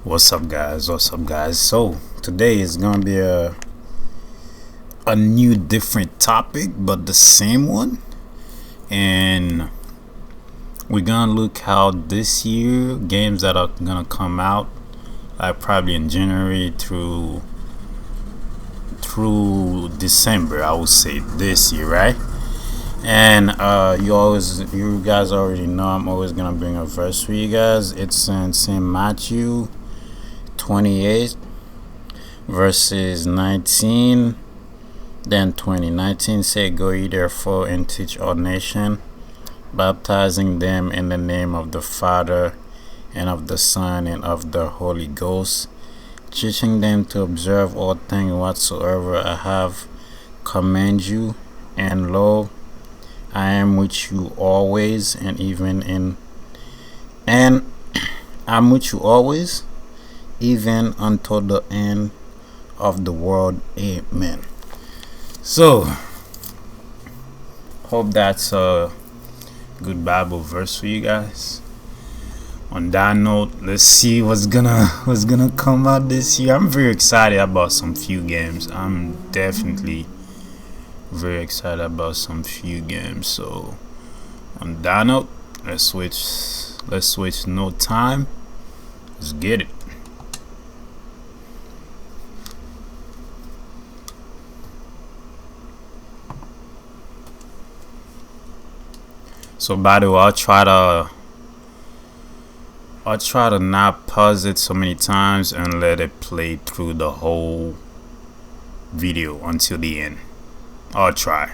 What's up, guys? What's up, guys? So today is gonna be a new, different topic, but the same one, and we're gonna look how this year games that are gonna come out, like probably in January through December. I would say this year, right? And you guys already know I'm always gonna bring a verse for you guys. It's in Saint Matthew 28 verses 19 then 2019 say, "Go ye therefore and teach all nations, baptizing them in the name of the Father and of the Son and of the Holy Ghost, teaching them to observe all things whatsoever I have commanded you, and lo, I am with you always, and I'm with you always, even until the end of the world. Amen." So, hope that's a good Bible verse for you guys. On that note, let's see what's gonna come out this year. I'm very excited about some few games. I'm definitely very excited about some few games. So, on that note, let's switch no time. Let's get it. So by the way, I'll try to not pause it so many times and let it play through the whole video until the end. I'll try.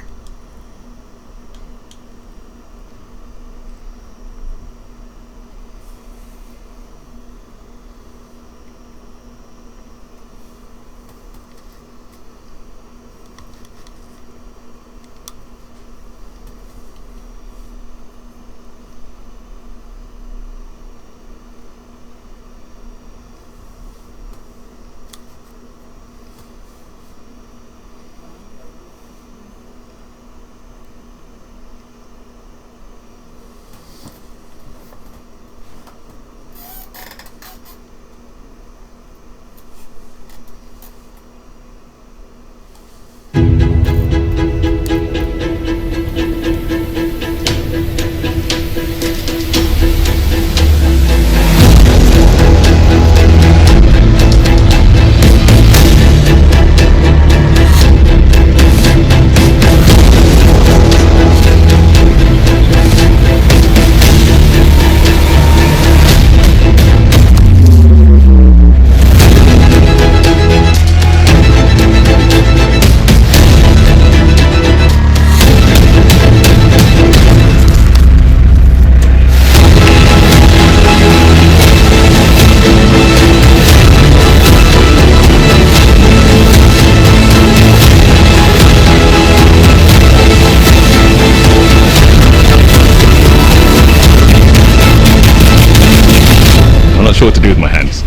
I'm not sure what to do with my hands.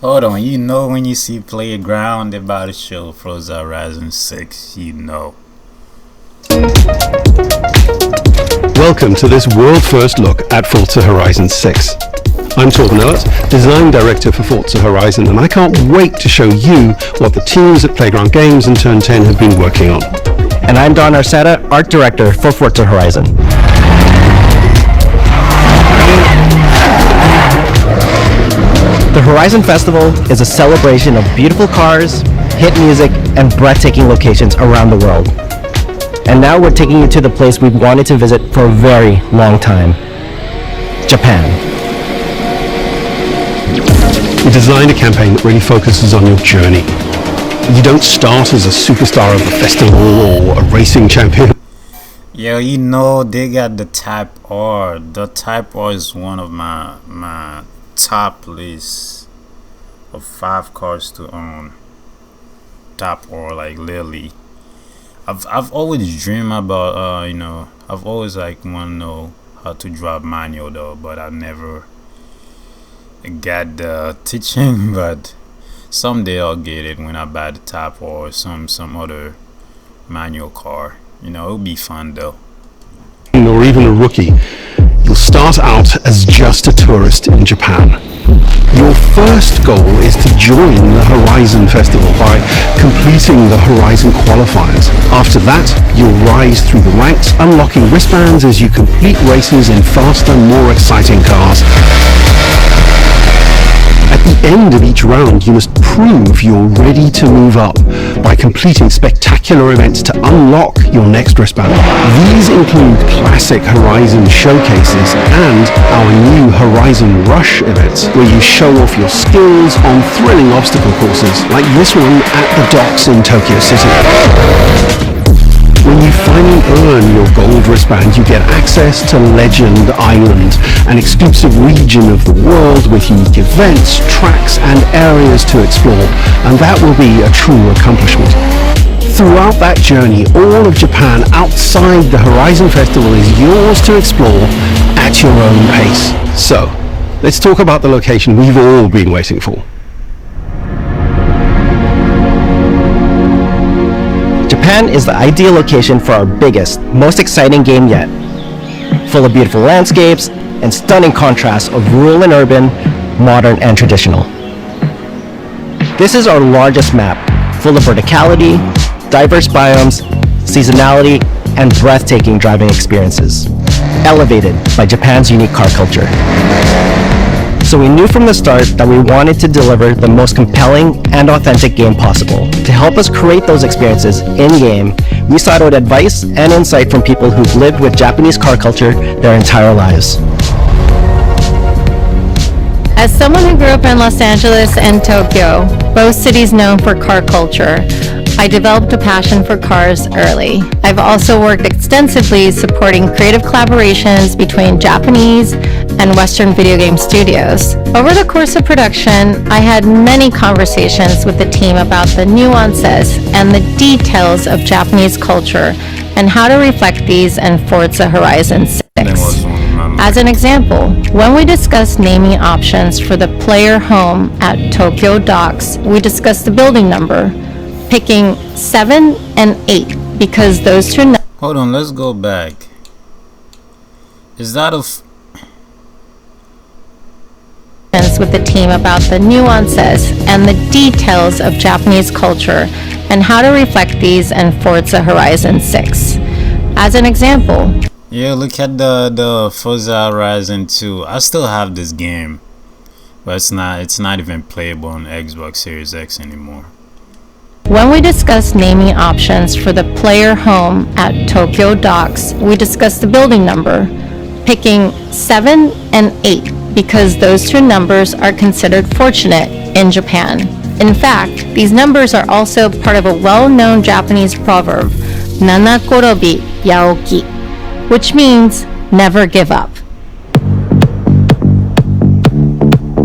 Hold on, you know when you see Playground about to show Forza Horizon 6, you know. Welcome to this world first look at Forza Horizon 6. I'm Torben Ellert, Design Director for Forza Horizon, and I can't wait to show you what the teams at Playground Games and Turn 10 have been working on. And I'm Don Arceta, Art Director for Forza Horizon. The Horizon Festival is a celebration of beautiful cars, hit music, and breathtaking locations around the world. And now we're taking you to the place we've wanted to visit for a very long time, Japan. We designed a campaign that really focuses on your journey. You don't start as a superstar of the festival or a racing champion. Yo, you know they got the Type R. The Type R is one of my top list of 5 cars to own. top or like literally. I've always dreamed about I've always like want to know how to drive manual though, but I never got the teaching. But someday I'll get it when I buy the top or some other manual car. It'll be fun though. Or even a rookie, you'll start out as just a tourist in Japan. Your first goal is to join the Horizon Festival by completing the Horizon qualifiers. After that, you'll rise through the ranks, unlocking wristbands as you complete races in faster, more exciting cars. At the end of each round, you must prove you're ready to move up by completing spectacular events to unlock your next wristband. These include classic Horizon showcases and our new Horizon Rush events, where you show off your skills on thrilling obstacle courses, like this one at the docks in Tokyo City. When you finally earn your gold wristband, you get access to Legend Island, an exclusive region of the world with unique events, tracks, and areas to explore, and that will be a true accomplishment. Throughout that journey, all of Japan outside the Horizon Festival is yours to explore at your own pace. So, let's talk about the location we've all been waiting for. Japan is the ideal location for our biggest, most exciting game yet. Full of beautiful landscapes and stunning contrasts of rural and urban, modern and traditional. This is our largest map, full of verticality, diverse biomes, seasonality, and breathtaking driving experiences, elevated by Japan's unique car culture. So we knew from the start that we wanted to deliver the most compelling and authentic game possible. To help us create those experiences in-game, we sought out advice and insight from people who've lived with Japanese car culture their entire lives. As someone who grew up in Los Angeles and Tokyo, both cities known for car culture, I developed a passion for cars early. I've also worked extensively supporting creative collaborations between Japanese and Western video game studios. Over the course of production, I had many conversations with the team about the nuances and the details of Japanese culture and how to reflect these in Forza Horizon 6. As an example, when we discussed naming options for the player home at Tokyo Docks, we discussed the building number, picking 7 and 8 because those two numbers. Hold on, let's go back. Is that with the team about the nuances and the details of Japanese culture and how to reflect these in Forza Horizon 6. As an example, yeah, look at the Forza Horizon 2. I still have this game, but it's not even playable on Xbox Series X anymore. When we discussed naming options for the player home at Tokyo Docks, we discussed the building number, picking 7 and 8 because those two numbers are considered fortunate in Japan. In fact, these numbers are also part of a well-known Japanese proverb, Nana Korobi Yaoki, which means never give up.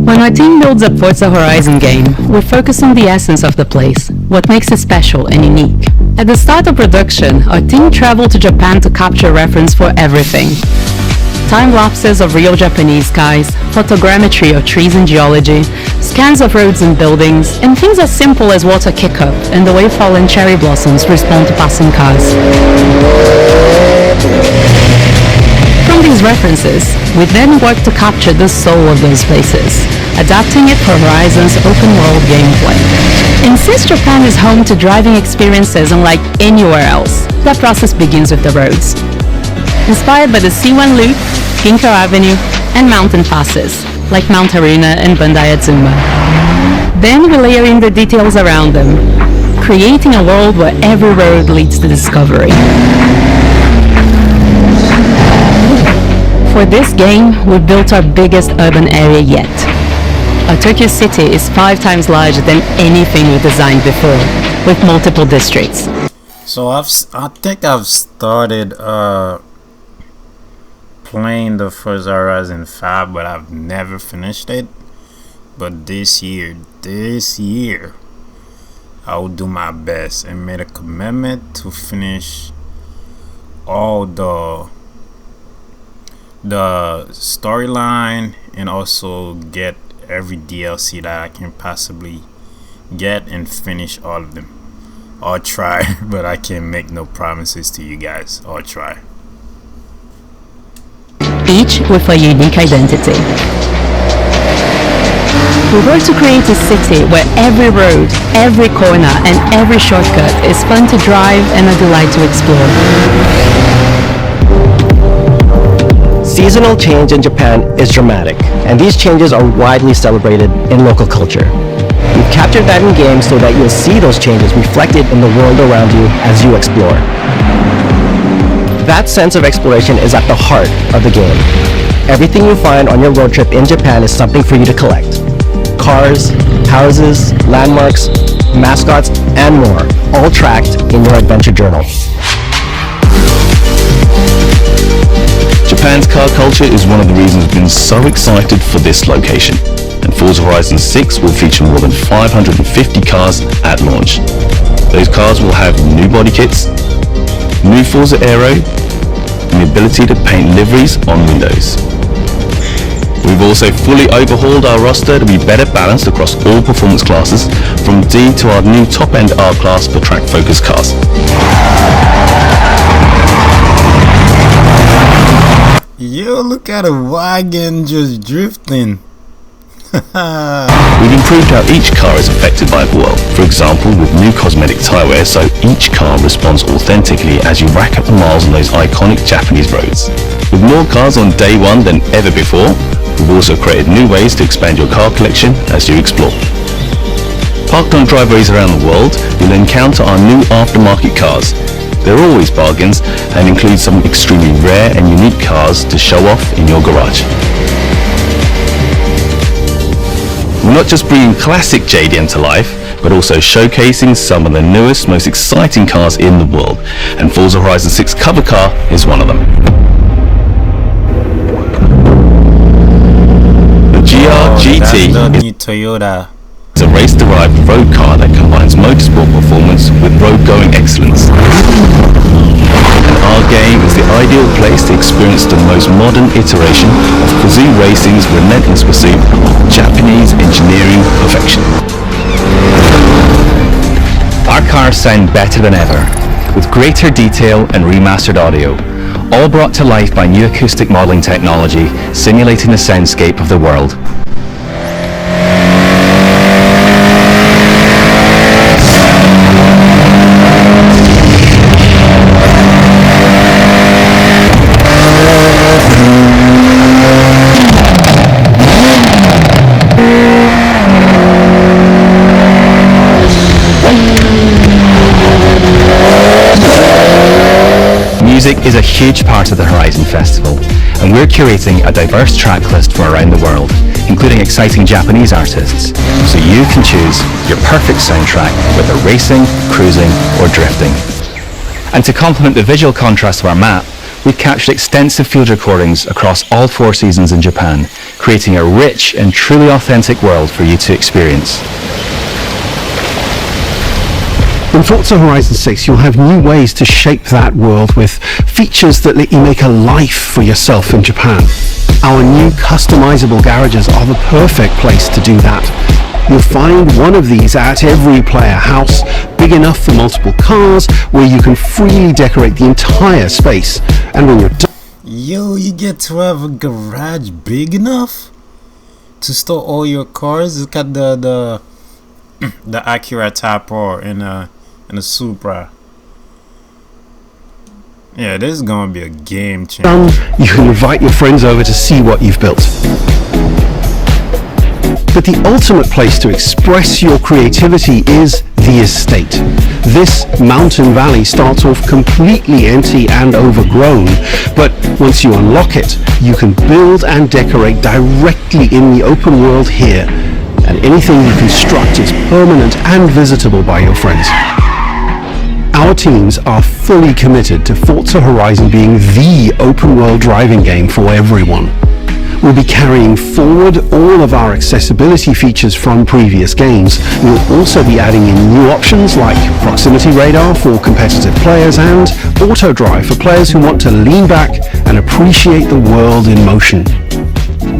When our team builds a Forza Horizon game, we focus on the essence of the place, what makes it special and unique. At the start of production, our team traveled to Japan to capture reference for everything. Time lapses of real Japanese skies, photogrammetry of trees and geology, scans of roads and buildings, and things as simple as water kick-up and the way fallen cherry blossoms respond to passing cars. From these references, we then work to capture the soul of those places, adapting it for Horizon's open-world gameplay. And since Japan is home to driving experiences unlike anywhere else, that process begins with the roads. Inspired by the C1 Loop, Ginkgo Avenue, and mountain passes, like Mount Haruna and Bandai Atsuma. Then we layer in the details around them, creating a world where every road leads to discovery. For this game, we built our biggest urban area yet. Our Tokyo City is 5 times larger than anything we designed before, with multiple districts. So I think I've started playing the Forza Horizon 5, but I've never finished it. But this year, I will do my best and made a commitment to finish all the storyline and also get every DLC that I can possibly get and finish all of them. I'll try, but I can't make no promises to you guys. I'll try. Each with a unique identity. We work to create a city where every road, every corner, and every shortcut is fun to drive and a delight to explore. Seasonal change in Japan is dramatic, and these changes are widely celebrated in local culture. We've captured that in games so that you'll see those changes reflected in the world around you as you explore. That sense of exploration is at the heart of the game. Everything you find on your road trip in Japan is something for you to collect. Cars, houses, landmarks, mascots, and more, all tracked in your adventure journal. Japan's car culture is one of the reasons we've been so excited for this location, and Forza Horizon 6 will feature more than 550 cars at launch. Those cars will have new body kits, new Forza Aero, and the ability to paint liveries on windows. We've also fully overhauled our roster to be better balanced across all performance classes, from D to our new top-end R-Class for track-focused cars. Yo, look at a wagon just drifting. We've improved how each car is affected by the world. For example, with new cosmetic tyre wear, so each car responds authentically as you rack up the miles on those iconic Japanese roads. With more cars on day one than ever before, we've also created new ways to expand your car collection as you explore. Parked on driveways around the world, you'll encounter our new aftermarket cars. They're always bargains and include some extremely rare and unique cars to show off in your garage. We're not just bringing classic JDM to life, but also showcasing some of the newest, most exciting cars in the world, and Forza Horizon 6 cover car is one of them. The GR GT That's the new Toyota. is a race-derived road car that combines motorsport performance with road-going excellence. And our game is the ideal place to experience the most modern iteration of Kazoo Racing's relentless pursuit of Japanese engineering perfection. Our cars sound better than ever, with greater detail and remastered audio, all brought to life by new acoustic modeling technology, simulating the soundscape of the world. Music is a huge part of the Horizon Festival, and we're curating a diverse track list from around the world, including exciting Japanese artists, so you can choose your perfect soundtrack, whether racing, cruising, or drifting. And to complement the visual contrast of our map, we've captured extensive field recordings across all 4 seasons in Japan, creating a rich and truly authentic world for you to experience. In Forza Horizon 6, you'll have new ways to shape that world with features that let you make a life for yourself in Japan. Our new customizable garages are the perfect place to do that. You'll find one of these at every player house, big enough for multiple cars, where you can freely decorate the entire space. And when you're done, Yo, you get to have a garage big enough to store all your cars. Look at the Acura Type R and the Supra. Yeah, this is gonna be a game changer. you can invite your friends over to see what you've built. But the ultimate place to express your creativity is the estate. This mountain valley starts off completely empty and overgrown, but once you unlock it, you can build and decorate directly in the open world here, and anything you construct is permanent and visitable by your friends. Our teams are fully committed to Forza Horizon being the open world driving game for everyone. We'll be carrying forward all of our accessibility features from previous games. We'll also be adding in new options like proximity radar for competitive players and auto drive for players who want to lean back and appreciate the world in motion.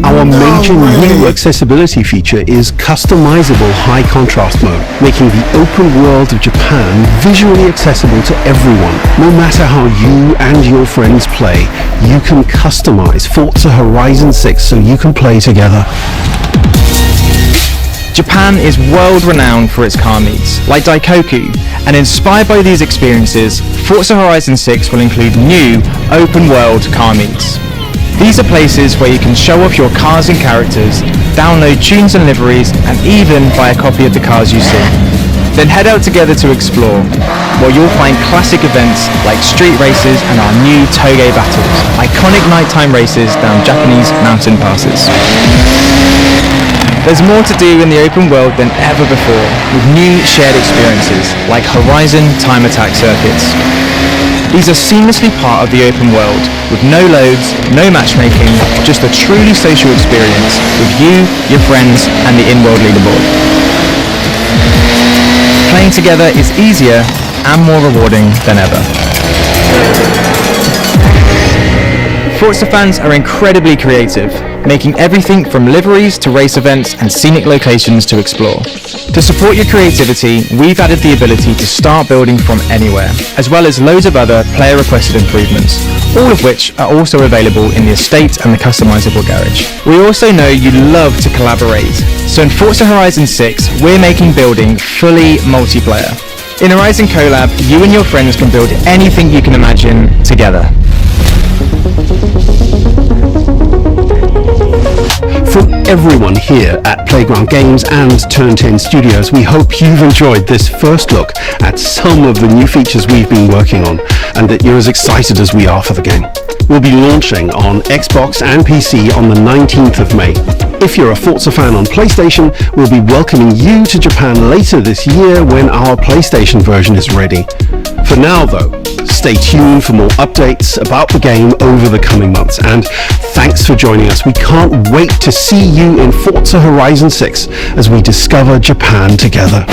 Our major new accessibility feature is customizable high contrast mode, making the open world of Japan visually accessible to everyone. No matter how you and your friends play, you can customize Forza Horizon 6 so you can play together. Japan is world-renowned for its car meets, like Daikoku, and inspired by these experiences, Forza Horizon 6 will include new, open-world car meets. These are places where you can show off your cars and characters, download tunes and liveries, and even buy a copy of the cars you see. Then head out together to explore, where you'll find classic events like street races and our new Toge battles, iconic nighttime races down Japanese mountain passes. There's more to do in the open world than ever before, with new shared experiences like Horizon Time Attack circuits. These are seamlessly part of the open world, with no loads, no matchmaking, just a truly social experience with you, your friends, and the in-world leaderboard. Playing together is easier and more rewarding than ever. Forza fans are incredibly creative, making everything from liveries to race events and scenic locations to explore. To support your creativity, we've added the ability to start building from anywhere, as well as loads of other player-requested improvements, all of which are also available in the estate and the customizable garage. We also know you love to collaborate, so in Forza Horizon 6, we're making building fully multiplayer. In Horizon Collab, you and your friends can build anything you can imagine together. From everyone here at Playground Games and Turn 10 Studios, we hope you've enjoyed this first look at some of the new features we've been working on, and that you're as excited as we are for the game. We'll be launching on Xbox and PC on the 19th of May. If you're a Forza fan on PlayStation, we'll be welcoming you to Japan later this year when our PlayStation version is ready. For now though, stay tuned for more updates about the game over the coming months, and thanks for joining us. We can't wait to see you in Forza Horizon 6 as we discover Japan together.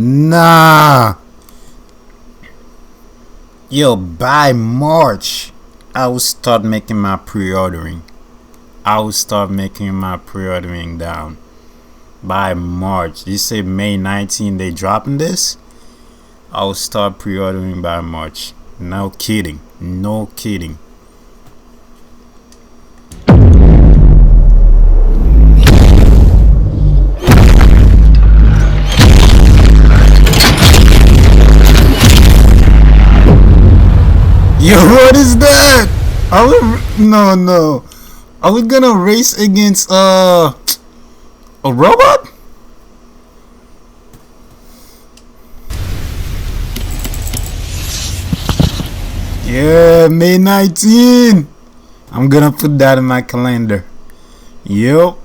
Nah. Yo, by March, I will start making my pre-ordering. Down. By March. You say May 19 they dropping this? I will start pre-ordering by March. No kidding. Yo, what is that? No. Are we gonna race against a robot? Yeah, May 19. I'm gonna put that in my calendar. Yup.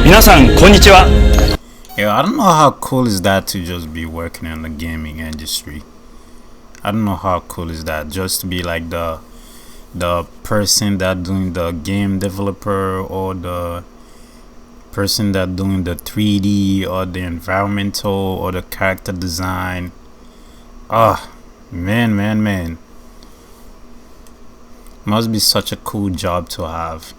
皆さんこんにちは。 Yo, I don't know how cool is that to just be working in the gaming industry. I don't know how cool is that just to be like the person that doing the game developer or the person that doing the 3D or the environmental or the character design. Man. Must be such a cool job to have.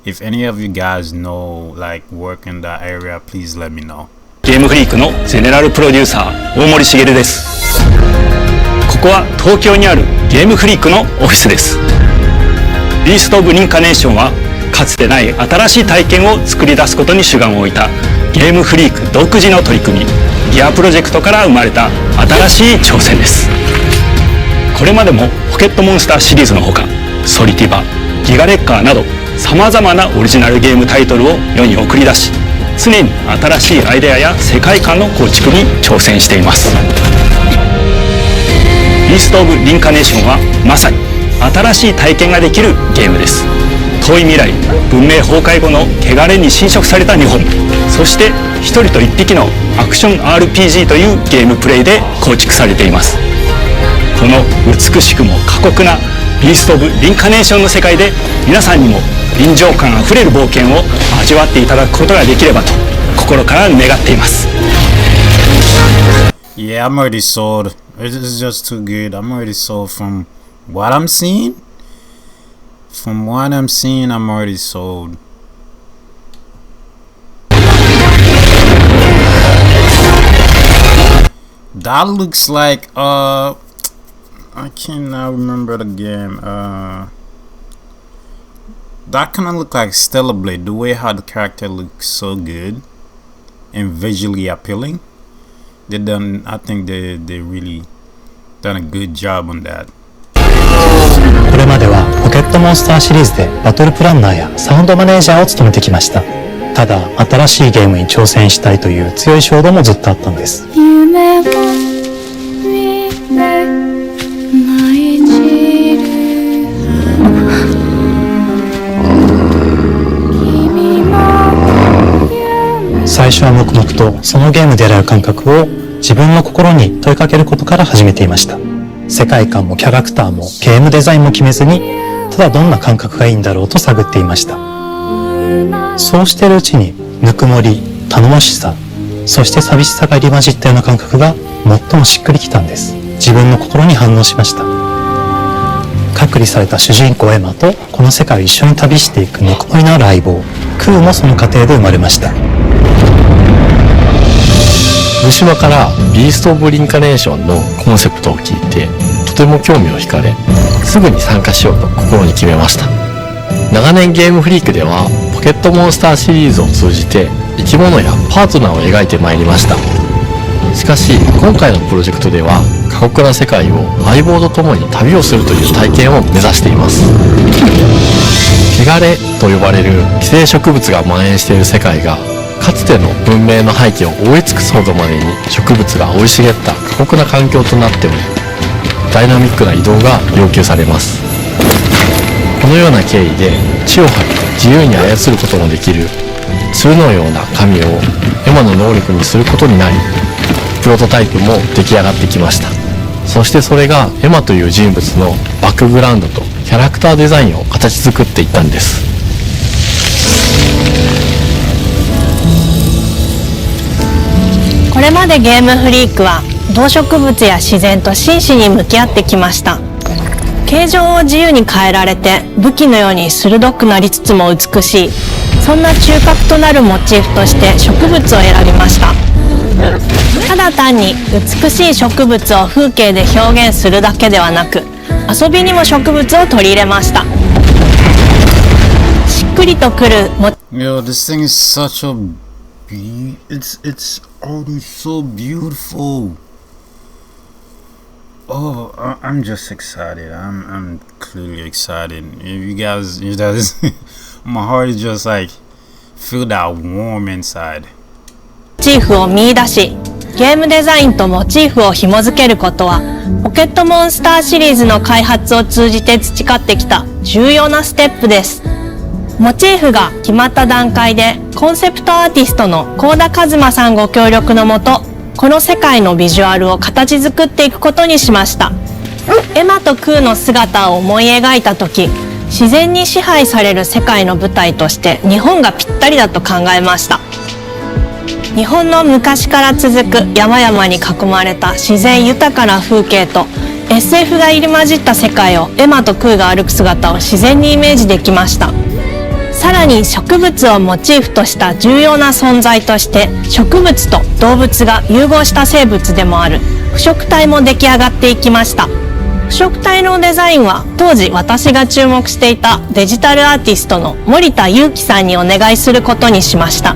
If any of you guys know like work in that area, please let me know. ゲームフリークのゼネラルプロデューサー大森茂です。こは東京にあるゲームフリークのオフィスです。ビースト・オブ・リンカネーションはかつてない新しい体験を作り出すことに主眼を置いたゲームフリーク独自の取り組み、ギアプロジェクトから生まれた新しい挑戦です。これまでもポケットモンスターシリーズのほか、ソリティバ、ギガレッカーなどさまざまなオリジナルゲームタイトルを世に送り出し、常に新しいアイデアや世界観の構築に挑戦しています。ビースト・オブ・リンカネーションはまさに新しい体験ができるゲームです。遠い未来、文明崩壊後の汚れに侵食された日本、そして一人と一匹のアクション RPG というゲームプレイで構築されています。この美しくも過酷なビースト・オブ・リンカネーションの世界で皆さんにも臨場感あふれる冒険を味わっていただくことができればと心から願っています。 Yeah, I'm already sold. It's just too good. I'm already sold from what I'm seeing. From what I'm seeing, I'm already sold. That looks like I cannot remember the game. That kind of look like Stellar Blade. The way how the character looks so good and visually appealing. I think they really done a good job on that. これまではポケットモンスターシリーズでバトルプランナーやサウンドマネージャーを務めてきました。ただ新しいゲームに挑戦したいという強い衝動もずっとあったんです。夢を見て泣い散る最初は黙々とそのゲームである感覚を自分の心に問いかけることから始めていました。世界観もキャラクターもゲームデザインも決めずに、ただどんな感覚がいいんだろうと探っていました。そうしているうちにぬくもり、頼もしさ、そして寂しさが入り混じったような感覚が最もしっくりきたんです。自分の心に反応しました。隔離された主人公エマとこの世界を一緒に旅していくぬくもりのある相棒クーもその過程で生まれました。虫島からビースト・オブ・リンカネーションのコンセプトを聞いてとても興味を惹かれ、すぐに参加しようと心に決めました。長年ゲームフリークではポケットモンスターシリーズを通じて生き物やパートナーを描いてまいりました。しかし今回のプロジェクトでは過酷な世界を相棒と共に旅をするという体験を目指しています。汚れと呼ばれる寄生植物が蔓延している世界がかつての文明の背景を覆い尽くすほどまでに植物が生い茂った過酷な環境となっており、ダイナミックな移動が要求されます。このような経緯で地を張って自由に操ることのできる鶴のような神をエマの能力にすることになり、プロトタイプも出来上がってきました。そしてそれがエマという人物のバックグラウンドとキャラクターデザインを形作っていったんです。これまでゲームフリークは動植物や自然と真摯に向き合ってきました。形状を自由に変えられて武器のように鋭くなりつつも美しい、そんな中核となるモチーフとして植物を選びました。ただ単に美しい植物を風景で表現するだけではなく、遊びにも植物を取り入れました。しっくりとくるYo, this thing is such a it's already so beautiful. Oh, I'm just excited. I'm clearly excited. If you guys, my heart is just like feel that warm inside. モチーフを見出し、ゲームデザインとモチーフを紐付けることはポケットモンスターシリーズの開発を通じて培ってきた重要なステップです。モチーフが決まった段階でコンセプトアーティストの幸田一馬さんご協力のもと、この世界のビジュアルを形作っていくことにしました。エマとクーの姿を思い描いた時、自然に支配される世界の舞台として日本がぴったりだと考えました。日本の昔から続く山々に囲まれた自然豊かな風景と SF が入り混じった世界をエマとクーが歩く姿を自然にイメージできました。さらに植物をモチーフとした重要な存在として植物と動物が融合した生物でもある腐植体も出来上がっていきました。腐植体のデザインは当時私が注目していたデジタルアーティストの森田裕樹さんにお願いすることにしました。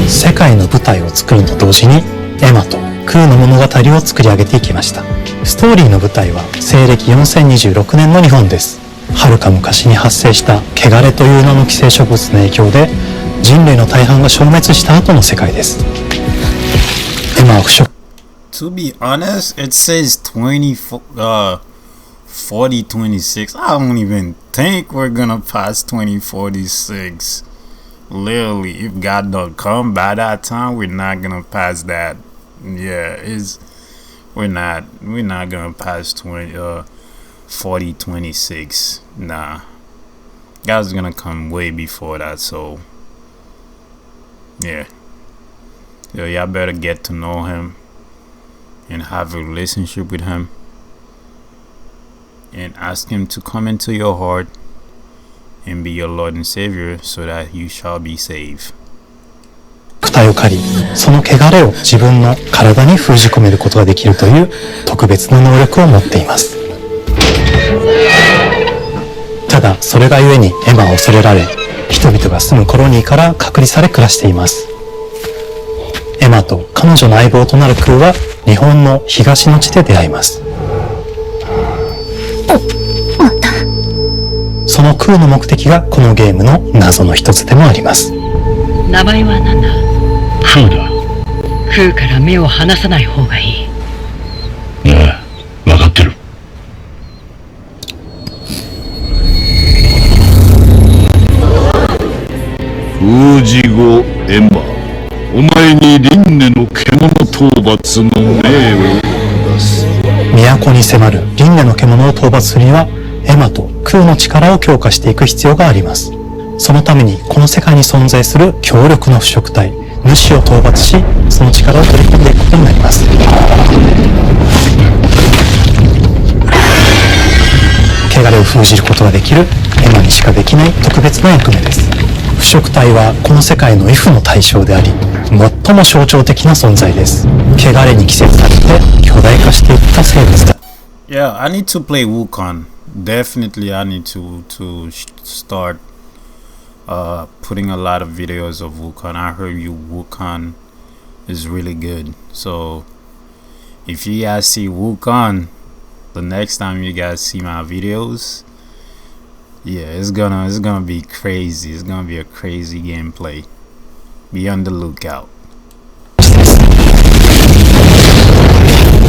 世界の舞台を作ると同時にエマとクーの物語を作り上げていきました。ストーリーの舞台は西暦4026年の日本です。遥か昔に発生した汚れという名の寄生植物の影響で人類の大半が消滅した後の世界です。エマは腐植 To be honest, it says 4026. I don't even think we're gonna pass 2046. Literally, if God don't come by that time, we're not gonna pass that. Yeah, we're not gonna pass 4026. Nah, God's gonna come way before that. So yeah, y'all better get to know Him and have a relationship with Him and ask Him to come into your heart and be your Lord and Savior so that you shall be saved. 体を借り、その汚れを自分の体に封じ込めることができるという特別な能力を持っています。ただそれがゆえにエマは恐れられ、人々が住むコロニーから隔離され暮らしています。エマと彼女の相棒となるクーは日本の東の地で出会います。そのクーの目的がこのゲームの謎の一つでもあります。名前は何だ？クーだ。クーから目を離さない方がいい。ああ、わかってる。封じ後エマ、お前に輪廻の獣討伐の命を下す。都に迫る輪廻の獣を討伐するにはエマとクーの力を強化していく必要があります。そのためにこの世界に存在する強力な腐植体主を討伐し、その力を取り込んでいくことになります。汚れを封じることができるエマにしかできない特別な役目です。腐植体はこの世界の If の対象であり、最も象徴的な存在です。汚れに寄生されて巨大化していった生物だ。Yeah, I need to play Wukong. Definitely I need to start putting a lot of videos of Wukong. I heard Wukong is really good. So if you guys see Wukong the next time you guys see my videos, yeah, it's gonna be crazy. It's gonna be a crazy gameplay. Be on the lookout.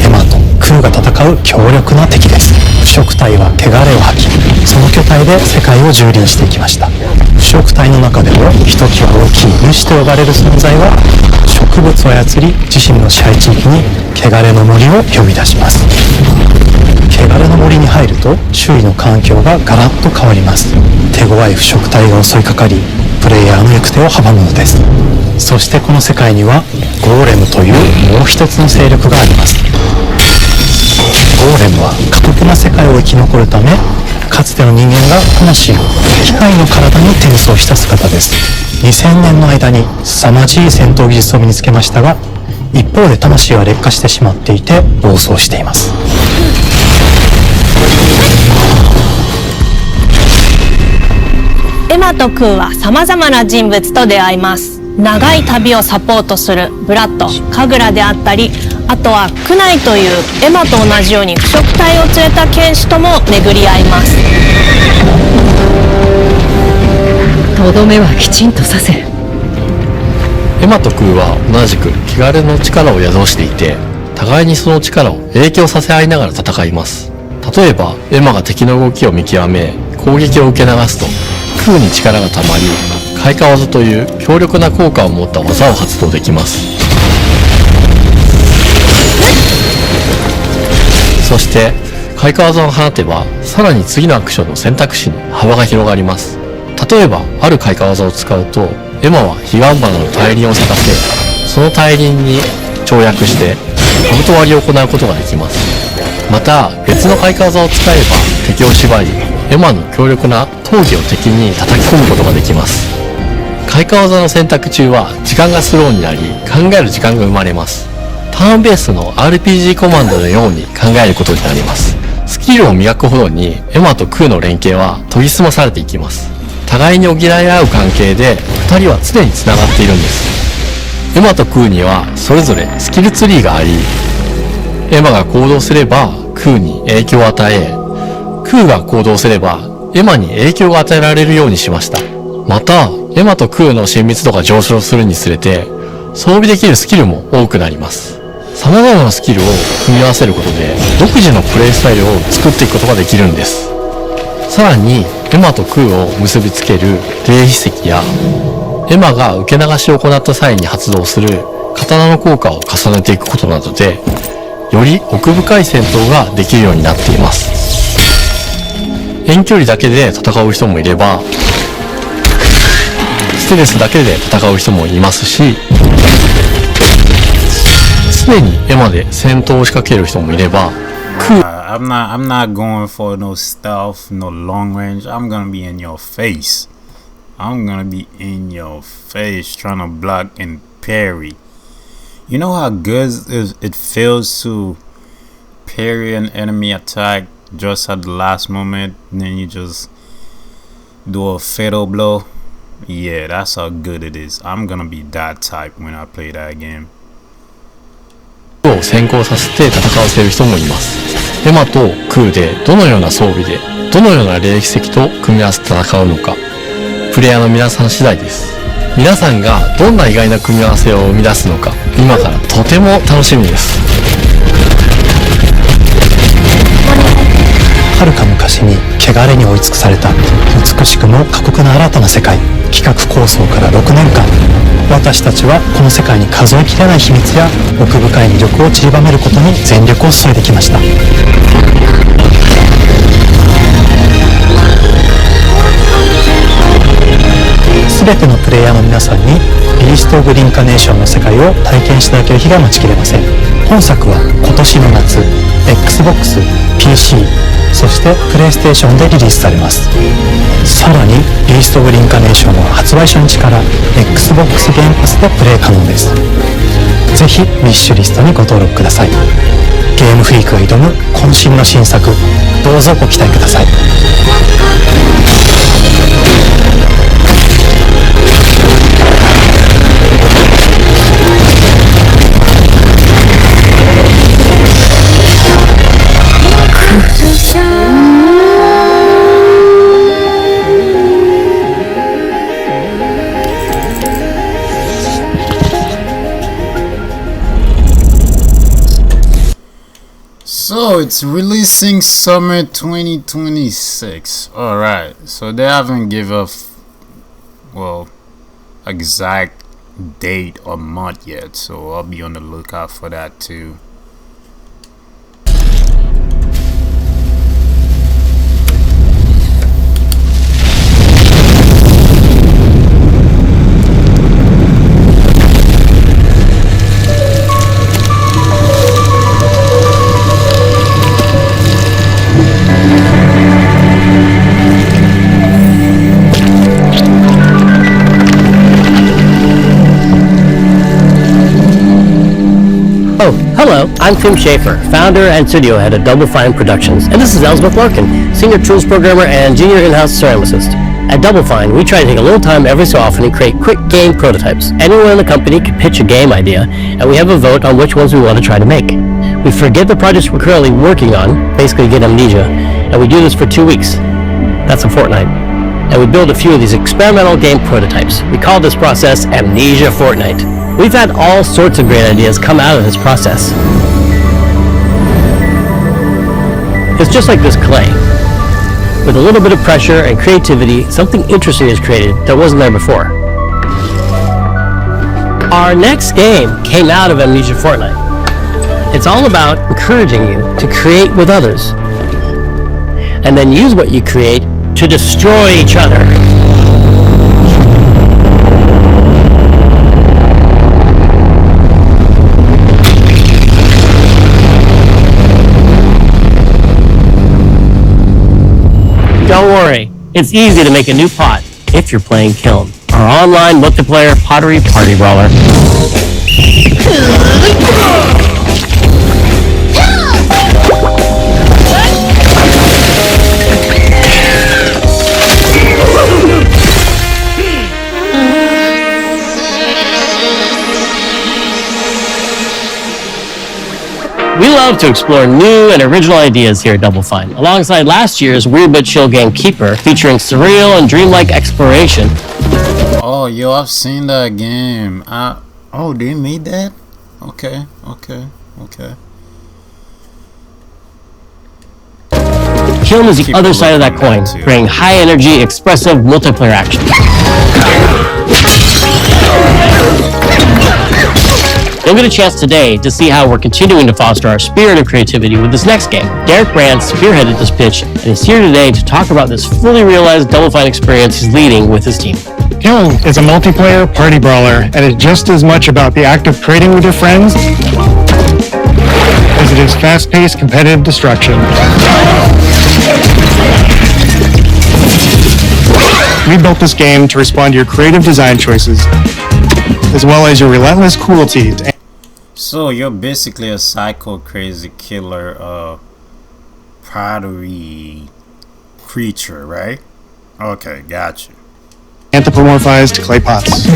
エマとクーが戦う強力な敵です。腐植体は汚れを吐き、その巨体で世界を蹂躙していきました。腐植体の中でもひときわ大きい主と呼ばれる存在は、植物を操り自身の支配地域に汚れの森を呼び出します。汚れの森に入ると周囲の環境がガラッと変わります。手強い腐植体が襲いかかり、プレイヤーの行く手を阻むのです。そしてこの世界にはゴーレムというもう一つの勢力があります。ゴーレムは過酷な世界を生き残るため、かつての人間が魂を機械の体に転送した姿です。2000年の間に凄まじい戦闘技術を身につけましたが、一方で魂は劣化してしまっていて暴走しています。エマとクーは様々な人物と出会います。長い旅をサポートするブラッド、カグラであったり、あとはクナイというエマと同じように腐植体を連れた剣士とも巡り合います。とどめはきちんとさせる。エマとクーは同じく汚れの力を宿していて、互いにその力を影響させ合いながら戦います。例えばエマが敵の動きを見極め攻撃を受け流すと、クーに力がたまり開花技という強力な効果を持った技を発動できます。そして開花技を放てば、さらに次のアクションの選択肢に幅が広がります。例えばある開花技を使うと、エマは彼岸花の大輪を咲かせ、その大輪に跳躍して兜割りを行うことができます。また別の開花技を使えば敵を縛りエマの強力な闘技を敵に叩き込むことができます。開花技の選択中は時間がスローになり、考える時間が生まれます。ターンベースの RPG コマンドのように考えることになります。スキルを磨くほどにエマとクーの連携は研ぎ澄まされていきます。互いに補い合う関係で2人は常に繋がっているんです。エマとクーにはそれぞれスキルツリーがあり、エマが行動すればクーに影響を与え、クーが行動すればエマに影響が与えられるようにしました。また、エマとクーの親密度が上昇するにつれて、装備できるスキルも多くなります。様々なスキルを組み合わせることで、独自のプレイスタイルを作っていくことができるんです。さらに、エマとクーを結びつける霊秘石や、エマが受け流しを行った際に発動する刀の効果を重ねていくことなどで、より奥深い戦闘ができるようになっています。遠距離だけで戦う人もいれば、ステルスだけで戦う人もいますし、常にエマで戦闘を仕掛ける人もいれば、I'm not going for no stealth, no long range. I'm gonna be in your face. I'm gonna be in your face trying to block and parry. You know how good it feels to parry an enemy attack just at the last moment, and then you just do a fatal blow? Yeah, that's how good it is. I'm gonna be that type when I play that game. を先行させて戦わせる人もいます。エマとクーでどのような装備でどのような霊奇跡と組み合わせて戦うのか、プレイヤーの皆さん次第です。皆さんがどんな意外な組み合わせを生み出すのか、今からとても楽しみです。遥か昔に汚れに追い尽くされた美しくも過酷な新たな世界。企画構想から6年間、私たちはこの世界に数えきれない秘密や奥深い魅力を散りばめることに全力を注いできました。全てのプレイヤーの皆さんにビースト・オブ・リンカネーションの世界を体験していただける日が待ちきれません。本作は今年の夏 XBOX、PC、そしてプレイステーションでリリースされます。さらにビースト・オブ・リンカネーションは発売初日から XBOX ゲームパスでプレイ可能です。ぜひウィッシュリストにご登録ください。ゲームフリークが挑む渾身の新作、どうぞご期待ください。So it's releasing summer 2026. Alright, so they haven't give a exact date or month yet, so I'll be on the lookout for that too. Oh, hello, I'm Tim Schafer, founder and studio head of Double Fine Productions, and this is Elsbeth Larkin, senior tools programmer and junior in-house ceramicist. At Double Fine, we try to take a little time every so often and create quick game prototypes. Anyone in the company can pitch a game idea, and we have a vote on which ones we want to try to make. We forget the projects we're currently working on, basically get amnesia, and we do this for 2 weeks. That's a fortnight. And we build a few of these experimental game prototypes. We call this process Amnesia Fortnight. We've had all sorts of great ideas come out of this process. It's just like this clay. With a little bit of pressure and creativity, something interesting is created that wasn't there before. Our next game came out of Amnesia Fortnight. It's all about encouraging you to create with others, and then use what you create to destroy each other. It's easy to make a new pot if you're playing Kiln, our online multiplayer pottery party brawler. We love to explore new and original ideas here at Double Fine, alongside last year's Weird But Chill game Keeper, featuring surreal and dreamlike exploration. Oh, yo, I've seen that game. Oh, do you need that? Okay. Kiln is the other side of that coin, bringing high energy, expressive multiplayer action. You'll get a chance today to see how we're continuing to foster our spirit of creativity with this next game. Derek Brand spearheaded this pitch and is here today to talk about this fully realized Double Fine experience he's leading with his team. Kiln is a multiplayer party brawler and is just as much about the act of trading with your friends as it is fast-paced competitive destruction. We built this game to respond to your creative design choices, as well as your relentless cruelty to... So you're basically a psycho crazy killer pottery creature, right? Okay, got you. Anthropomorphized clay pots.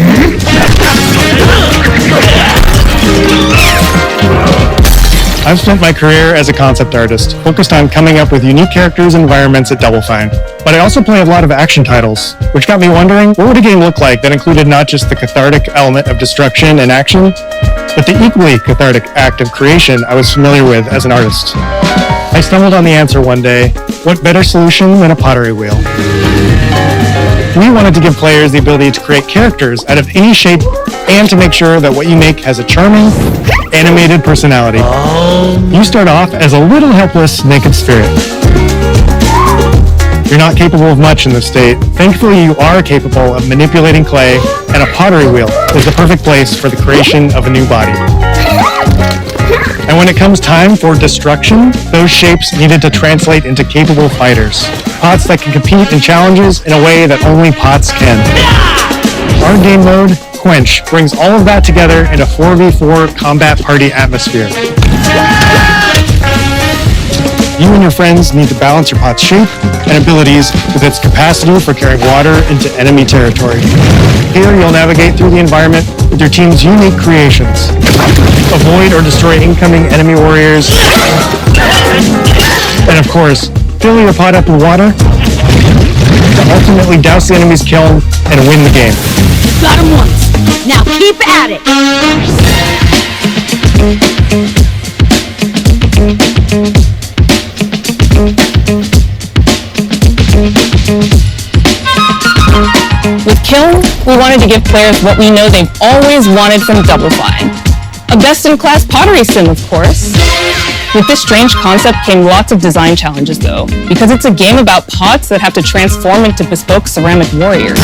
I've spent my career as a concept artist, focused on coming up with unique characters and environments at Double Fine. But I also play a lot of action titles, which got me wondering, what would a game look like that included not just the cathartic element of destruction and action, but the equally cathartic act of creation I was familiar with as an artist? I stumbled on the answer one day. What better solution than a pottery wheel? We wanted to give players the ability to create characters out of any shape and to make sure that what you make has a charming, animated personality. You start off as a little helpless, naked spirit. You're not capable of much in this state. Thankfully, you are capable of manipulating clay, and a pottery wheel is the perfect place for the creation of a new body. And when it comes time for destruction, those shapes needed to translate into capable fighters. Pots that can compete in challenges in a way that only pots can. Our game mode, Quench, brings all of that together in a 4v4 combat party atmosphere. You and your friends need to balance your pot's shape and abilities with its capacity for carrying water into enemy territory. Here, you'll navigate through the environment with your team's unique creations. Avoid or destroy incoming enemy warriors. And of course, fill your pot up with water to ultimately douse the enemy's kiln and win the game. Got him once. Now keep at it. With Kiln, we wanted to give players what we know they've always wanted from Double Fine. A best-in-class pottery sim, of course. With this strange concept came lots of design challenges, though, because it's a game about pots that have to transform into bespoke ceramic warriors.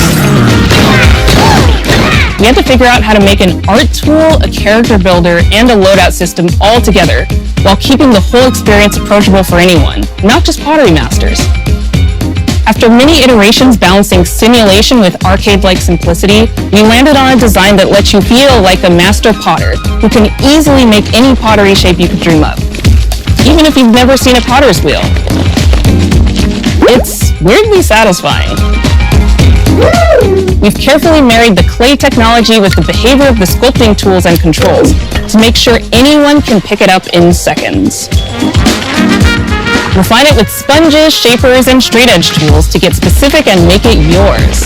We had to figure out how to make an art tool, a character builder, and a loadout system all together, while keeping the whole experience approachable for anyone, not just pottery masters. After many iterations balancing simulation with arcade-like simplicity, we landed on a design that lets you feel like a master potter who can easily make any pottery shape you could dream up, even if you've never seen a potter's wheel. It's weirdly satisfying. We've carefully married the clay technology with the behavior of the sculpting tools and controls to make sure anyone can pick it up in seconds. Refine it with sponges, shapers, and straight edge tools to get specific and make it yours.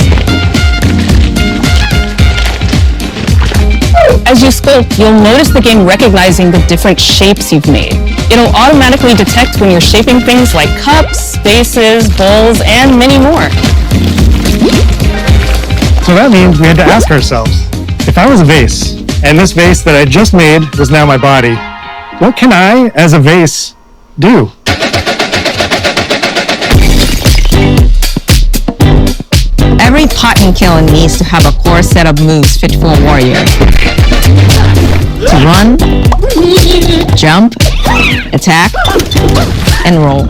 As you sculpt, you'll notice the game recognizing the different shapes you've made. It'll automatically detect when you're shaping things like cups, vases, bowls, and many more. So that means we had to ask ourselves, if I was a vase, and this vase that I just made was now my body, what can I, as a vase, do? Every pot in Kiln needs to have a core set of moves fit for a warrior. To run, jump, attack, and roll.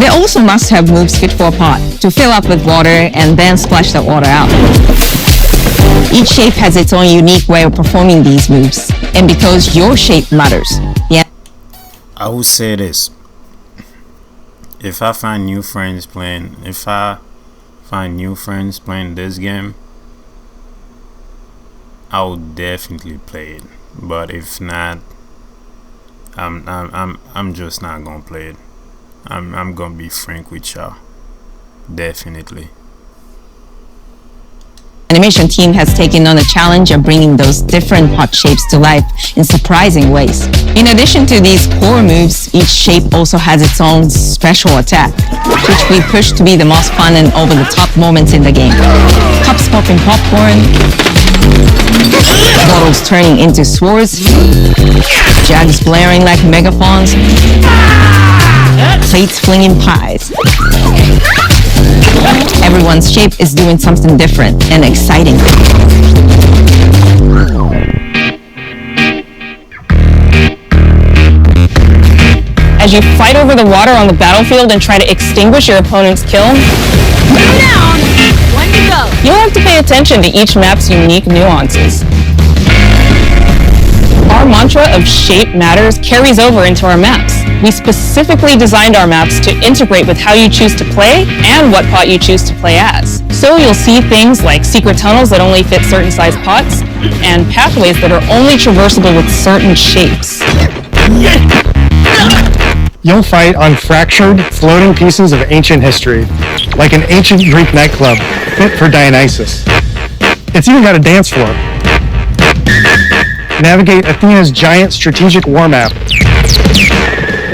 They also must have moves fit for a pot, to fill up with water and then splash that water out. Each shape has its own unique way of performing these moves, and because your shape matters. Yeah. I would say this. If I find new friends playing this game, I would definitely play it. But if not, I'm just not gonna play it. I'm gonna be frank with y'all. Definitely. Animation team has taken on the challenge of bringing those different pot shapes to life in surprising ways. In addition to these core moves, each shape also has its own special attack, which we push to be the most fun and over-the-top moments in the game. Cups popping popcorn, bottles turning into swords, jugs blaring like megaphones, plates flinging pies. Everyone's shape is doing something different and exciting. As you fight over the water on the battlefield and try to extinguish your opponent's kiln, you'll have to pay attention to each map's unique nuances. Our mantra of shape matters carries over into our maps. We specifically designed our maps to integrate with how you choose to play and what pot you choose to play as. So you'll see things like secret tunnels that only fit certain size pots, and pathways that are only traversable with certain shapes. You'll fight on fractured, floating pieces of ancient history, like an ancient Greek nightclub fit for Dionysus. It's even got a dance floor. Navigate Athena's giant strategic war map,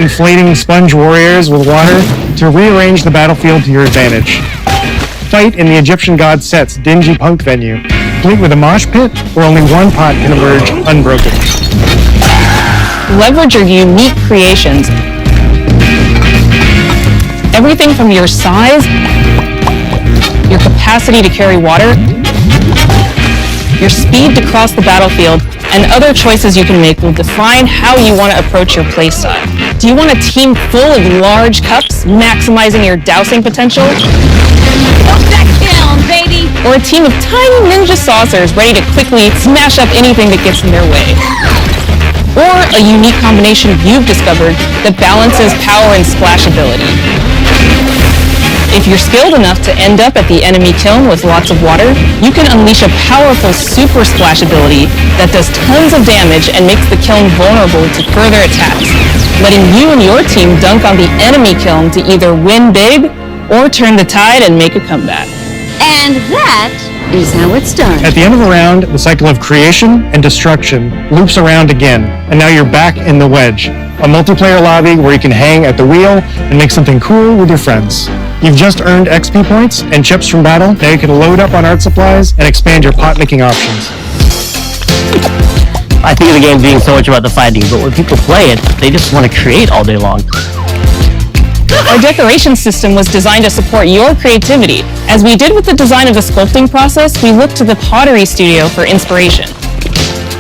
inflating sponge warriors with water to rearrange the battlefield to your advantage. Fight in the Egyptian god Set's dingy punk venue, complete with a mosh pit where only one pot can emerge unbroken. Leverage your unique creations. Everything from your size, your capacity to carry water, your speed to cross the battlefield, and other choices you can make will define how you want to approach your playstyle. Do you want a team full of large cups, maximizing your dousing potential? Baby! Or a team of tiny ninja saucers ready to quickly smash up anything that gets in their way? Or a unique combination you've discovered that balances power and splashability? If you're skilled enough to end up at the enemy kiln with lots of water, you can unleash a powerful super splash ability that does tons of damage and makes the kiln vulnerable to further attacks, letting you and your team dunk on the enemy kiln to either win big or turn the tide and make a comeback. And that is how it's done. At the end of a round, the cycle of creation and destruction loops around again, and now you're back in the wedge, a multiplayer lobby where you can hang at the wheel and make something cool with your friends. You've just earned XP points and chips from battle. Now you can load up on art supplies and expand your pot making options. I think of the game being so much about the fighting, but when people play it, they just want to create all day long. Our decoration system was designed to support your creativity. As we did with the design of the sculpting process, we looked to the Pottery Studio for inspiration.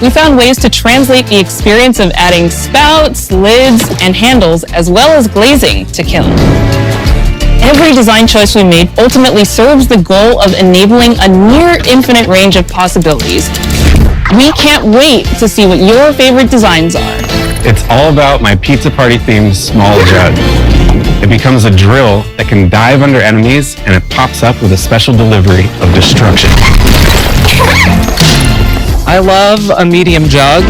We found ways to translate the experience of adding spouts, lids, and handles, as well as glazing to kiln. Every design choice we made ultimately serves the goal of enabling a near infinite range of possibilities. We can't wait to see what your favorite designs are. It's all about my pizza party themed small jug. It becomes a drill that can dive under enemies, and it pops up with a special delivery of destruction. I love a medium jug,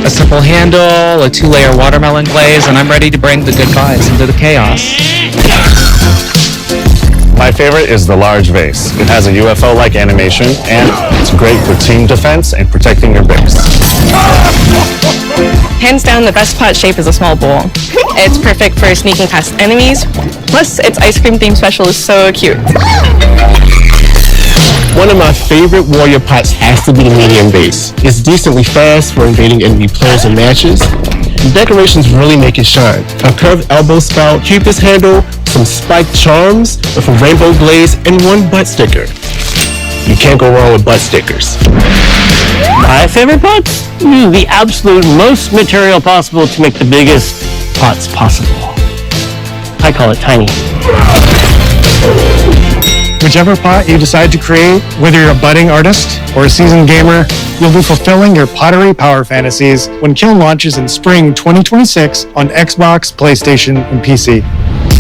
a simple handle, a 2-layer watermelon glaze, and I'm ready to bring the good vibes into the chaos. My favorite is the large vase. It has a UFO-like animation, and it's great for team defense and protecting your base. Hands down, the best pot shape is a small bowl. It's perfect for sneaking past enemies. Plus, its ice cream theme special is so cute. One of my favorite warrior pots has to be the medium base. It's decently fast for invading enemy players and matches. The decorations really make it shine. A curved elbow spout, cupid's handle, some spiked charms with a rainbow glaze, and one butt sticker. You can't go wrong with butt stickers. My favorite pots? The absolute most material possible to make the biggest pots possible. I call it tiny. Whichever pot you decide to create, whether you're a budding artist or a seasoned gamer, you'll be fulfilling your pottery power fantasies when Kiln launches in spring 2026 on Xbox, PlayStation, and PC.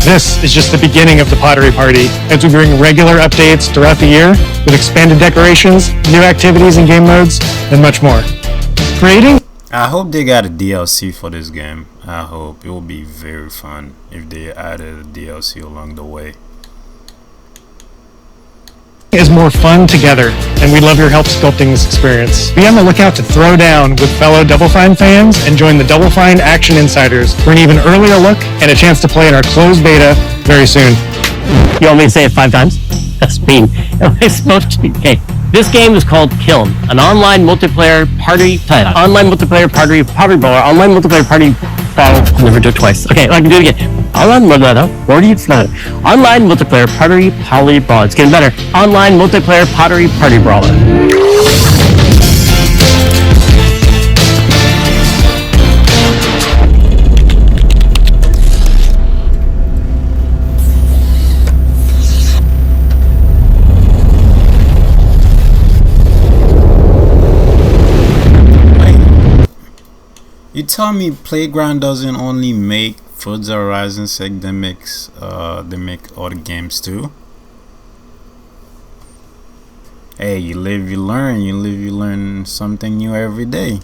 This is just the beginning of the Pottery Party as we bring regular updates throughout the year with expanded decorations, new activities and game modes, and much more. Creating? I hope they got a DLC for this game. I hope it will be very fun if they added a DLC along the way. Is more fun together, and we love your help sculpting this experience. Be on the lookout to throw down with fellow Double Fine fans and join the Double Fine Action Insiders for an even earlier look and a chance to play in our closed beta very soon. You want me to say it 5 times? That's mean. Am I supposed to? Okay. This game is called Kiln, an online multiplayer party brawler, online multiplayer party battle. I'll never do it twice. Okay, I can do it again. Online multiplayer party brawler. It's getting better. Online multiplayer pottery party brawler. You tell me Playground doesn't only make Forza Horizon 6, they make other games too? Hey, you live, you learn. You live, you learn something new every day.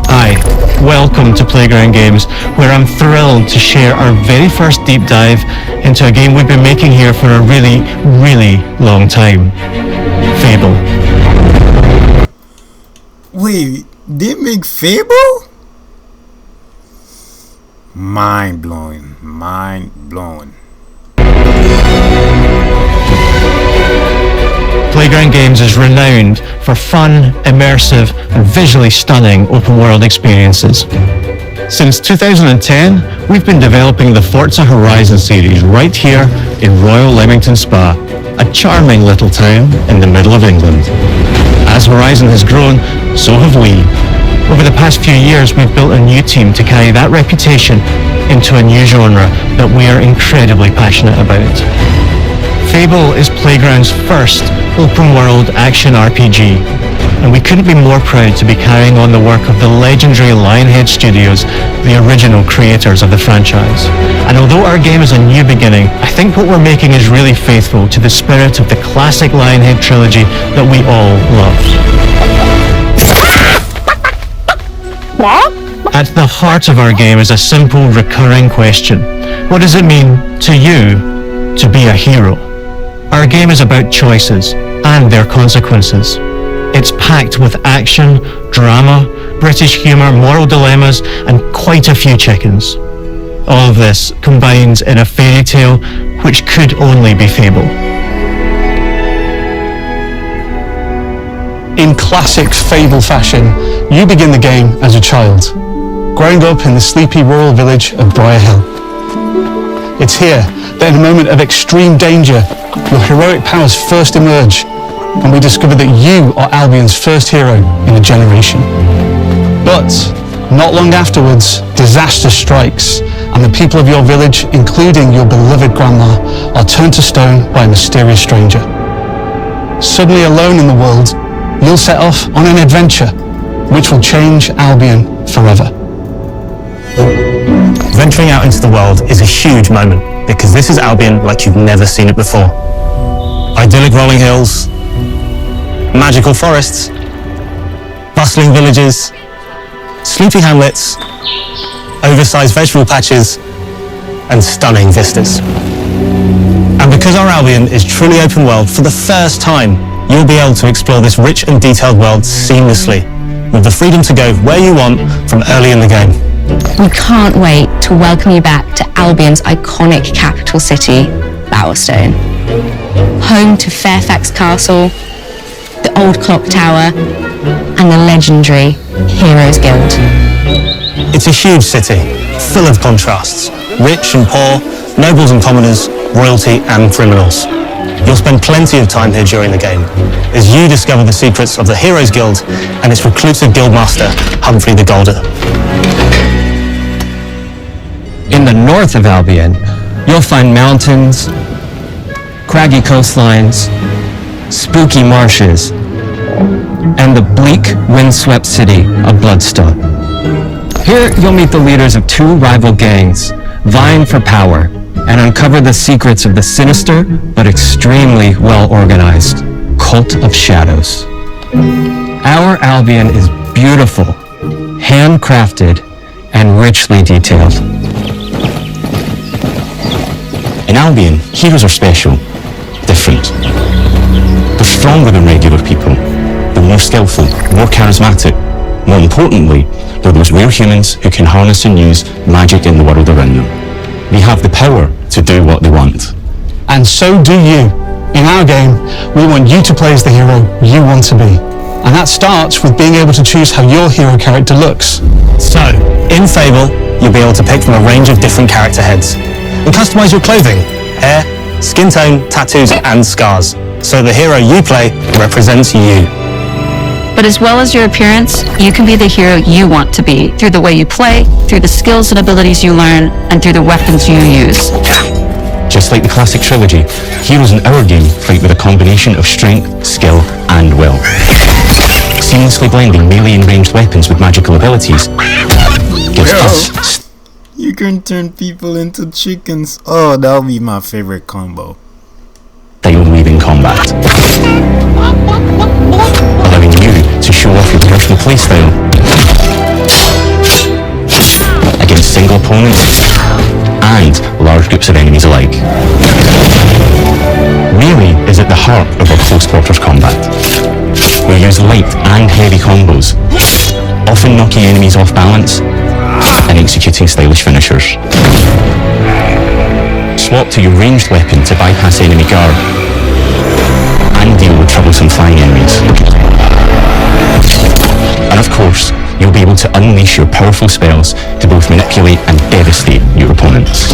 Hi, welcome to Playground Games, where I'm thrilled to share our very first deep dive into a game we've been making here for a really, really long time. Fable. Wait, they make Fable? Mind blowing, mind blowing. Playground Games is renowned for fun, immersive, and visually stunning open-world experiences. Since 2010, we've been developing the Forza Horizon series right here in Royal Leamington Spa, a charming little town in the middle of England. As Horizon has grown, so have we. Over the past few years, we've built a new team to carry that reputation into a new genre that we are incredibly passionate about. Fable is Playground's first open-world action RPG, and we couldn't be more proud to be carrying on the work of the legendary Lionhead Studios, the original creators of the franchise. And although our game is a new beginning, I think what we're making is really faithful to the spirit of the classic Lionhead trilogy that we all loved. At the heart of our game is a simple, recurring question. What does it mean to you to be a hero? Our game is about choices and their consequences. It's packed with action, drama, British humour, moral dilemmas, and quite a few chickens. All of this combines in a fairy tale which could only be Fable. In classic Fable fashion, you begin the game as a child, growing up in the sleepy rural village of Briarhill. It's here that in a moment of extreme danger, your heroic powers first emerge, and we discover that you are Albion's first hero in a generation. But not long afterwards, disaster strikes, and the people of your village, including your beloved grandma, are turned to stone by a mysterious stranger. Suddenly alone in the world, you'll set off on an adventure which will change Albion forever. Venturing out into the world is a huge moment, because this is Albion like you've never seen it before. Idyllic rolling hills, magical forests, bustling villages, sleepy hamlets, oversized vegetable patches, and stunning vistas. And because our Albion is truly open world, for the first time, you'll be able to explore this rich and detailed world seamlessly, with the freedom to go where you want from early in the game. We can't wait to welcome you back to Albion's iconic capital city, Bowerstone. Home to Fairfax Castle, the Old Clock Tower, and the legendary Heroes Guild. It's a huge city, full of contrasts, rich and poor, nobles and commoners, royalty and criminals. You'll spend plenty of time here during the game as you discover the secrets of the Heroes Guild and its reclusive guildmaster, Humphrey the Golden. In the north of Albion, you'll find mountains, craggy coastlines, spooky marshes, and the bleak, windswept city of Bloodstone. Here, you'll meet the leaders of two rival gangs, vying for power, and uncover the secrets of the sinister but extremely well-organized Cult of Shadows. Our Albion is beautiful, handcrafted, and richly detailed. In Albion, heroes are special, different. They're stronger than regular people. They're more skillful, more charismatic. More importantly, they're those rare humans who can harness and use magic in the world around them. They have the power to do what they want. And so do you. In our game, we want you to play as the hero you want to be. And that starts with being able to choose how your hero character looks. So, in Fable, you'll be able to pick from a range of different character heads and customize your clothing, hair, skin tone, tattoos, and scars. So the hero you play represents you. But as well as your appearance, you can be the hero you want to be through the way you play, through the skills and abilities you learn, and through the weapons you use. Just like the classic trilogy, heroes in our game fight with a combination of strength, skill, and will. Seamlessly blending melee and ranged weapons with magical abilities gives us... You can turn people into chickens. Oh, that would be my favorite combo. style-weaving combat, allowing you to show off your personal playstyle against single opponents and large groups of enemies alike. Melee is at the heart of our close quarters combat. We use light and heavy combos, often knocking enemies off balance and executing stylish finishers. Swap to your ranged weapon to bypass enemy guard and deal with troublesome flying enemies. And of course, you'll be able to unleash your powerful spells to both manipulate and devastate your opponents.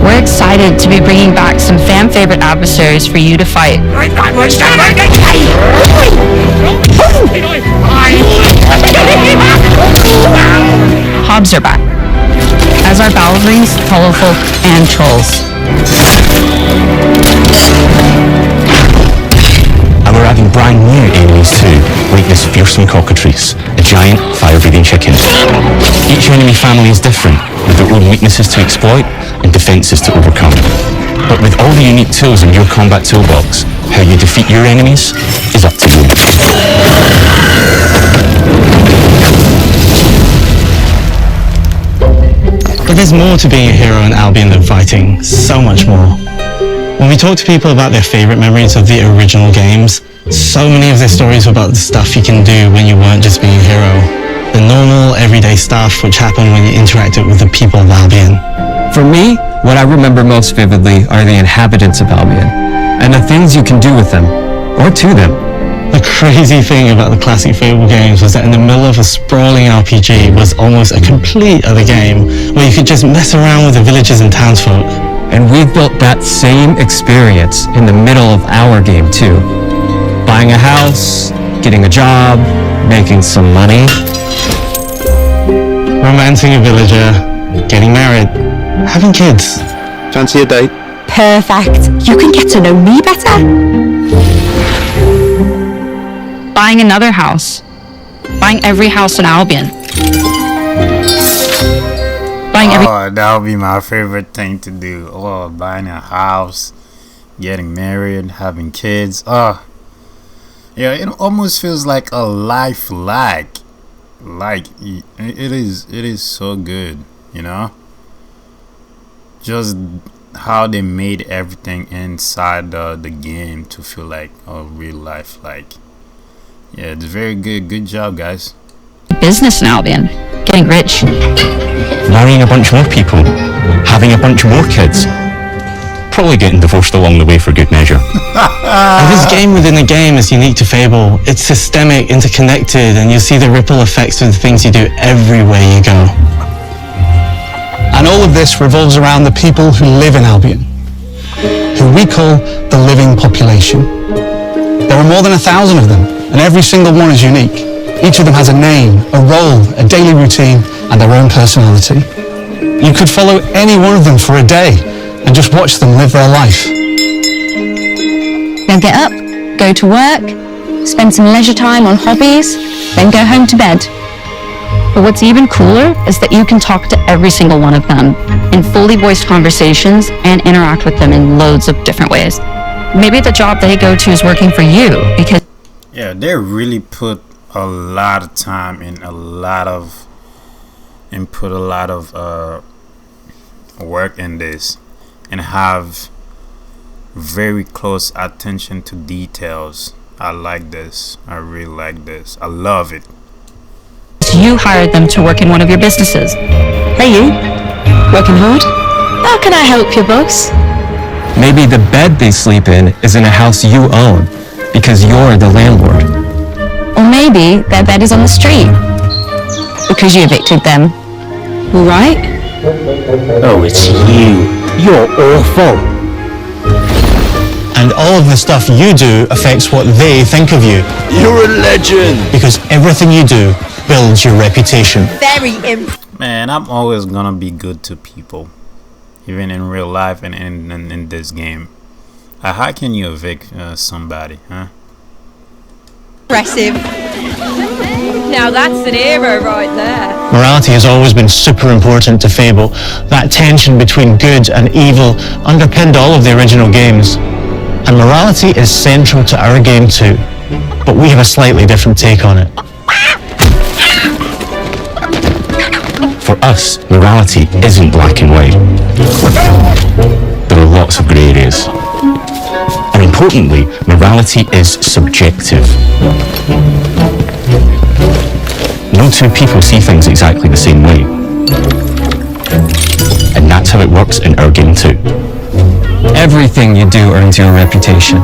We're excited to be bringing back some fan-favorite adversaries for you to fight. Hobbs are back, as are Balverines, Hollowfolk, and Trolls. And we're adding brand new enemies too, like this fearsome cockatrice, a giant fire-breathing chicken. Each enemy family is different, with their own weaknesses to exploit and defenses to overcome. But with all the unique tools in your combat toolbox, how you defeat your enemies is up to you. But there's more to being a hero in Albion than fighting, so much more. When we talk to people about their favourite memories of the original games, so many of their stories were about the stuff you can do when you weren't just being a hero. The normal, everyday stuff which happened when you interacted with the people of Albion. For me, what I remember most vividly are the inhabitants of Albion, and the things you can do with them, or to them. The crazy thing about the classic Fable games was that in the middle of a sprawling RPG was almost a complete other game, where you could just mess around with the villagers and townsfolk. And we've built that same experience in the middle of our game too. Buying a house, getting a job, making some money. Romancing a villager, getting married, having kids. Fancy a date? Perfect. You can get to know me better. Buying another house. Buying every house in Albion. Oh, that would be my favorite thing to do. Oh, buying a house, getting married, having kids. Oh, yeah, it almost feels like a life lag. Like it is so good, you know. Just how they made everything inside the game to feel like a real life. Like, yeah, it's very good. Good job, guys. Business in Albion. Getting rich. Marrying a bunch more people, having a bunch more kids, probably getting divorced along the way for good measure. And this game within a game is unique to Fable. It's systemic, interconnected, and you'll see the ripple effects of the things you do everywhere you go. And all of this revolves around the people who live in Albion. who we call the living population. There are more than 1,000 of them, and every single one is unique. Each of them has a name, a role, a daily routine, and their own personality. You could follow any one of them for a day and just watch them live their life. They'll get up, go to work, spend some leisure time on hobbies, then go home to bed. But what's even cooler is that you can talk to every single one of them in fully voiced conversations and interact with them in loads of different ways. Maybe the job they go to is working for you because... Yeah, they really put a lot of time and put a lot of work in this and have very close attention to details. I like this. I really like this. I love it. You hired them to work in one of your businesses. Hey you, working hard? How can I help you, boss? Maybe the bed they sleep in is in a house you own because you're the landlord. Or maybe their bed is on the street because you evicted them. Right? Oh, it's you. You're awful. And all of the stuff you do affects what they think of you. You're a legend. Because everything you do builds your reputation. Man, I'm always gonna be good to people, even in real life and in this game. How can you evict somebody, huh? Impressive. Now that's an hero right there. Morality has always been super important to Fable. That tension between good and evil underpinned all of the original games. And morality is central to our game too. But we have a slightly different take on it. For us, morality isn't black and white. There are lots of grey areas. And importantly, morality is subjective. No two people see things exactly the same way. And that's how it works in our game too. Everything you do earns you a reputation.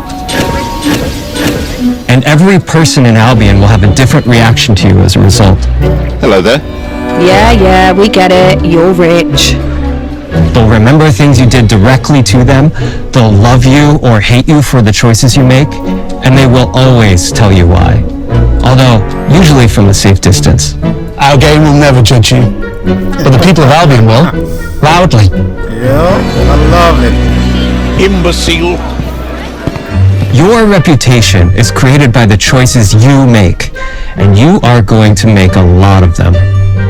And every person in Albion will have a different reaction to you as a result. Hello there. Yeah, we get it. You're rich. They'll remember things you did directly to them, they'll love you or hate you for the choices you make, and they will always tell you why. Although, usually from a safe distance. Our game will never judge you, but the people of Albion will, loudly. Yeah, I love it. Imbecile. Your reputation is created by the choices you make, and you are going to make a lot of them.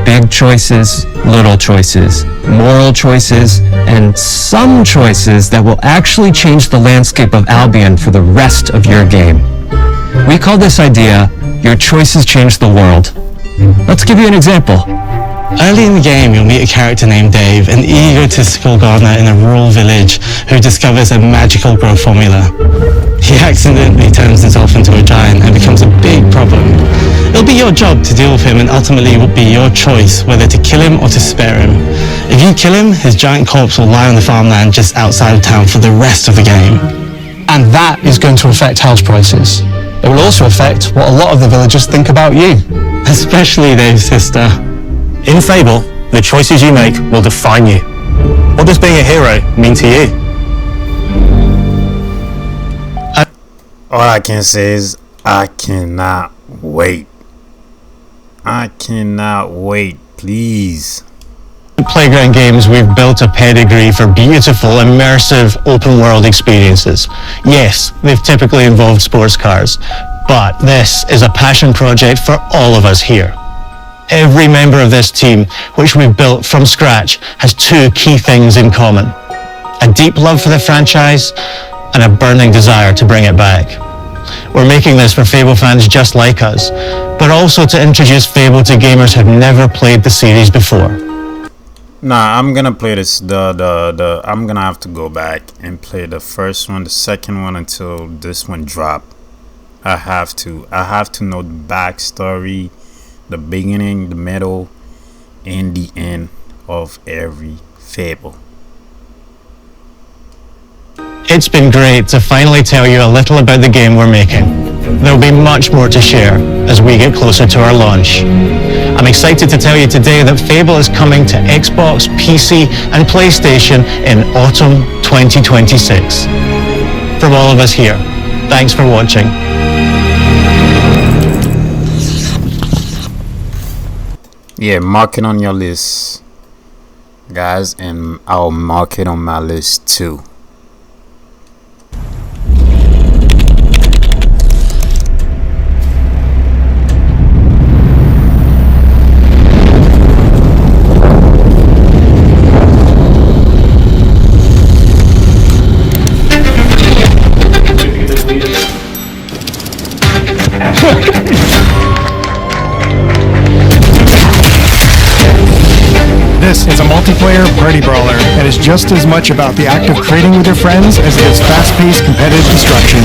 Big choices, little choices, moral choices, and some choices that will actually change the landscape of Albion for the rest of your game. We call this idea, your choices change the world. Let's give you an example. Early in the game, you'll meet a character named Dave, an egotistical gardener in a rural village who discovers a magical grow formula. He accidentally turns himself into a giant and becomes a big problem. It'll be your job to deal with him, and ultimately it will be your choice whether to kill him or to spare him. If you kill him, his giant corpse will lie on the farmland just outside of town for the rest of the game. And that is going to affect house prices. It will also affect what a lot of the villagers think about you. Especially Dave's sister. In Fable, the choices you make will define you. What does being a hero mean to you? All I can say is I cannot wait. I cannot wait, please. Playground Games, we've built a pedigree for beautiful, immersive, open-world experiences. Yes, they've typically involved sports cars, but this is a passion project for all of us here. Every member of this team, which we've built from scratch, has two key things in common. A deep love for the franchise and a burning desire to bring it back. We're making this for Fable fans just like us, but also to introduce Fable to gamers who've never played the series before. Nah, I'm gonna play this. I'm gonna have to go back and play the first one, the second one until this one drop. I have to know the backstory, the beginning, the middle, and the end of every Fable. It's been great to finally tell you a little about the game we're making. There'll be much more to share as we get closer to our launch. I'm excited to tell you today that Fable is coming to Xbox, PC, and PlayStation in autumn 2026. From all of us here, thanks for watching. Yeah, mark it on your list, guys, and I'll mark it on my list too. This is a multiplayer party brawler that is just as much about the act of trading with your friends as it is fast-paced competitive destruction.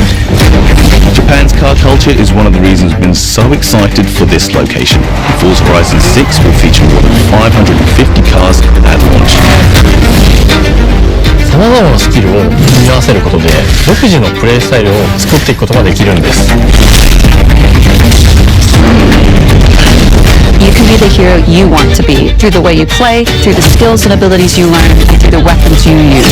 Japan's car culture is one of the reasons we've been so excited for this location. Forza Horizon 6 will feature more than 550 cars at launch. さまざまなスキルを組み合わせることで独自のプレイスタイルを作っていくことができるんです。You can be the hero you want to be through the way you play, through the skills and abilities you learn, and through the weapons you use.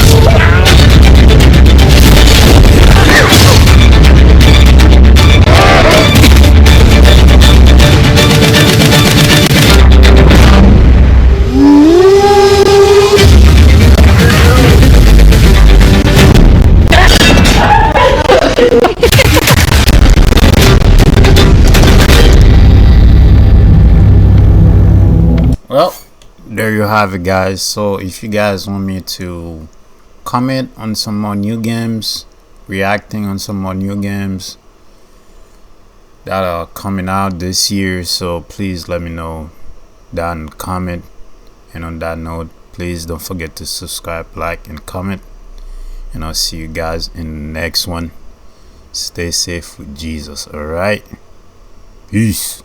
Well, there you have it, guys. So if you guys want me to comment on some more new games, reacting on some more new games that are coming out this year, so please let me know down in the comment. And on that note, please don't forget to subscribe, like, and comment, and I'll see you guys in the next one. Stay safe with Jesus. All right, peace.